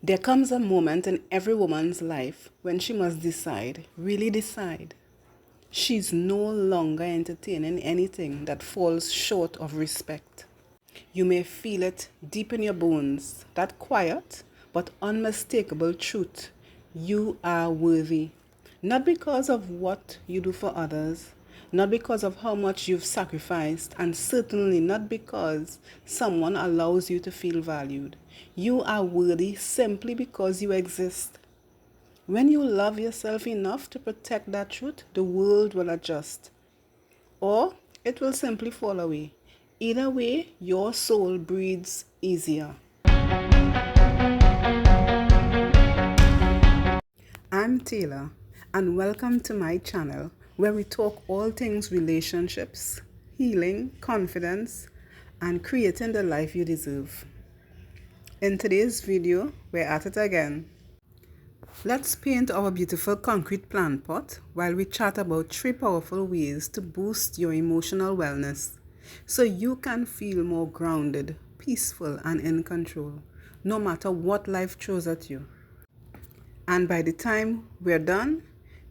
There comes a moment in every woman's life when she must decide, really decide. She's no longer entertaining anything that falls short of respect. You may feel it deep in your bones, that quiet but unmistakable truth. You are worthy. Not because of what you do for others, not because of how much you've sacrificed, and certainly not because someone allows you to feel valued. You are worthy simply because you exist. When you love yourself enough to protect that truth, the world will adjust. Or it will simply fall away. Either way, your soul breathes easier. I'm Taylor, and welcome to my channel where we talk all things relationships, healing, confidence, and creating the life you deserve. In today's video, we're at it again. Let's paint our beautiful concrete plant pot while we chat about 3 powerful ways to boost your emotional wellness so you can feel more grounded, peaceful, and in control, no matter what life throws at you. And by the time we're done,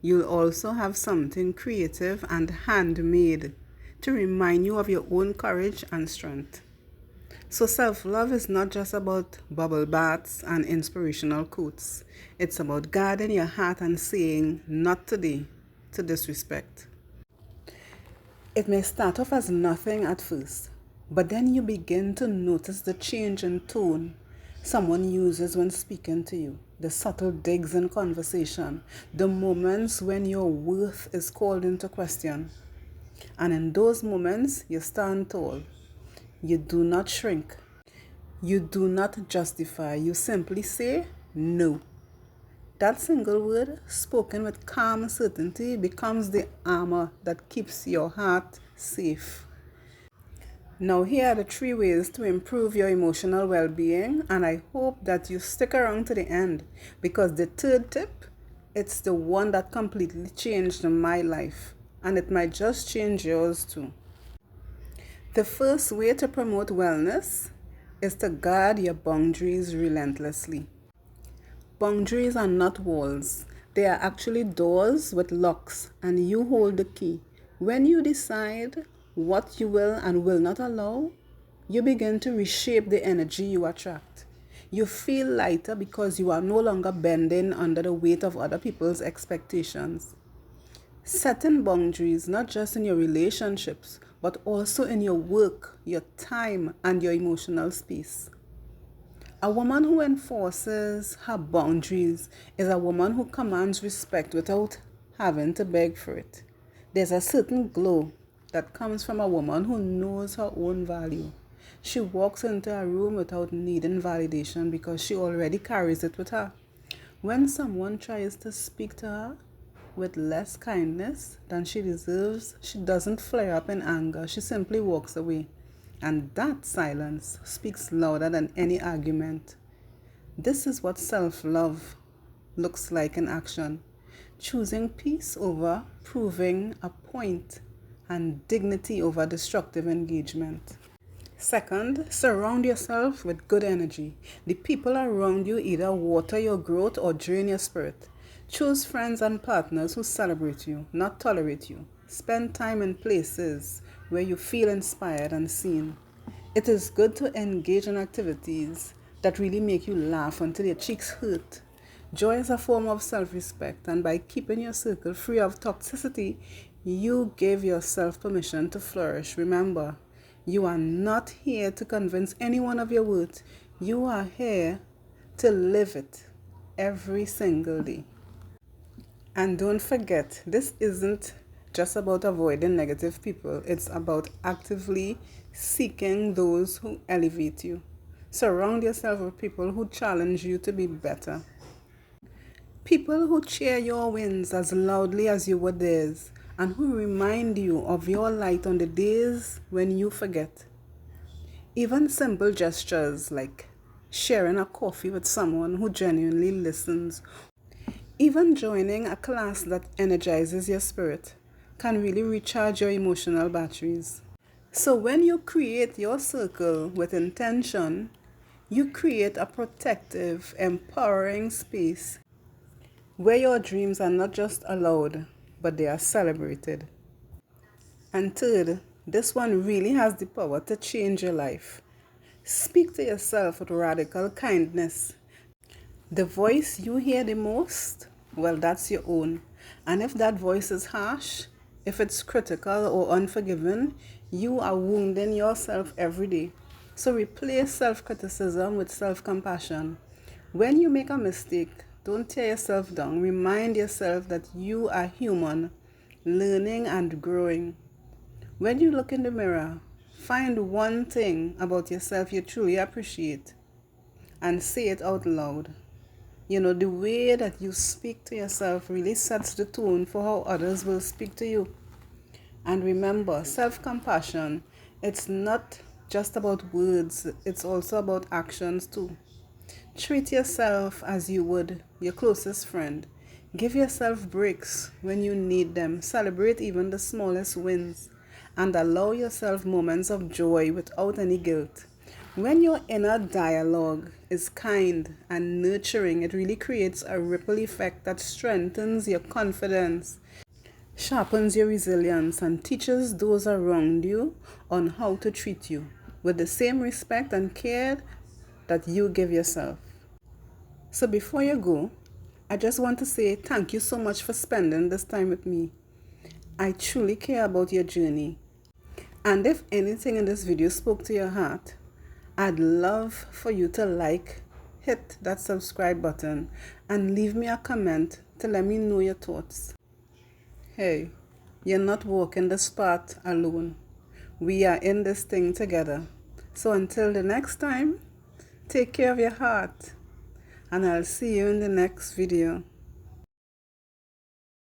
you'll also have something creative and handmade to remind you of your own courage and strength. So self-love is not just about bubble baths and inspirational quotes. It's about guarding your heart and saying, not today, to disrespect. It may start off as nothing at first, but then you begin to notice the change in tone someone uses when speaking to you, the subtle digs in conversation, the moments when your worth is called into question. And in those moments, you stand tall. You do not shrink. You do not justify. You simply say no. That single word, spoken with calm certainty, becomes the armor that keeps your heart safe. Now, here are the 3 ways to improve your emotional well-being, and I hope that you stick around to the end because the 3rd tip, it's the one that completely changed my life, and it might just change yours too. The first way to promote wellness is to guard your boundaries relentlessly. Boundaries are not walls. They are actually doors with locks, and you hold the key. When you decide what you will and will not allow, you begin to reshape the energy you attract. You feel lighter because you are no longer bending under the weight of other people's expectations. Setting boundaries, not just in your relationships, but also in your work, your time, and your emotional space. A woman who enforces her boundaries is a woman who commands respect without having to beg for it. There's a certain glow that comes from a woman who knows her own value. She walks into a room without needing validation because she already carries it with her. When someone tries to speak to her with less kindness than she deserves, she doesn't flare up in anger. She simply walks away. And that silence speaks louder than any argument. This is what self-love looks like in action. Choosing peace over proving a point and dignity over destructive engagement. Second, surround yourself with good energy. The people around you either water your growth or drain your spirit. Choose friends and partners who celebrate you, not tolerate you. Spend time in places where you feel inspired and seen. It is good to engage in activities that really make you laugh until your cheeks hurt. Joy is a form of self-respect, and by keeping your circle free of toxicity, you give yourself permission to flourish. Remember, you are not here to convince anyone of your worth. You are here to live it every single day. And don't forget, this isn't just about avoiding negative people. It's about actively seeking those who elevate you. Surround yourself with people who challenge you to be better. People who cheer your wins as loudly as you would theirs, and who remind you of your light on the days when you forget. Even simple gestures like sharing a coffee with someone who genuinely listens, even joining a class that energizes your spirit, can really recharge your emotional batteries. So when you create your circle with intention, You create a protective, empowering space where your dreams are not just allowed, but they are celebrated. And third, this one really has the power to change your life. Speak to yourself with radical kindness. The voice you hear the most, well, that's your own. And if that voice is harsh, if it's critical or unforgiving, you are wounding yourself every day. So replace self-criticism with self-compassion. When you make a mistake, don't tear yourself down. Remind yourself that you are human, learning and growing. When you look in the mirror, find one thing about yourself you truly appreciate and say it out loud. You know, the way that you speak to yourself really sets the tone for how others will speak to you. And remember, self-compassion, it's not just about words, it's also about actions too. Treat yourself as you would your closest friend. Give yourself breaks when you need them. Celebrate even the smallest wins. And allow yourself moments of joy without any guilt. When your inner dialogue is kind and nurturing, it really creates a ripple effect that strengthens your confidence, sharpens your resilience, and teaches those around you on how to treat you with the same respect and care that you give yourself. So before you go, I just want to say thank you so much for spending this time with me. I truly care about your journey. And if anything in this video spoke to your heart, I'd love for you to hit that subscribe button, and leave me a comment to let me know your thoughts. Hey, you're not walking this path alone. We are in this thing together. So until the next time, take care of your heart, and I'll see you in the next video.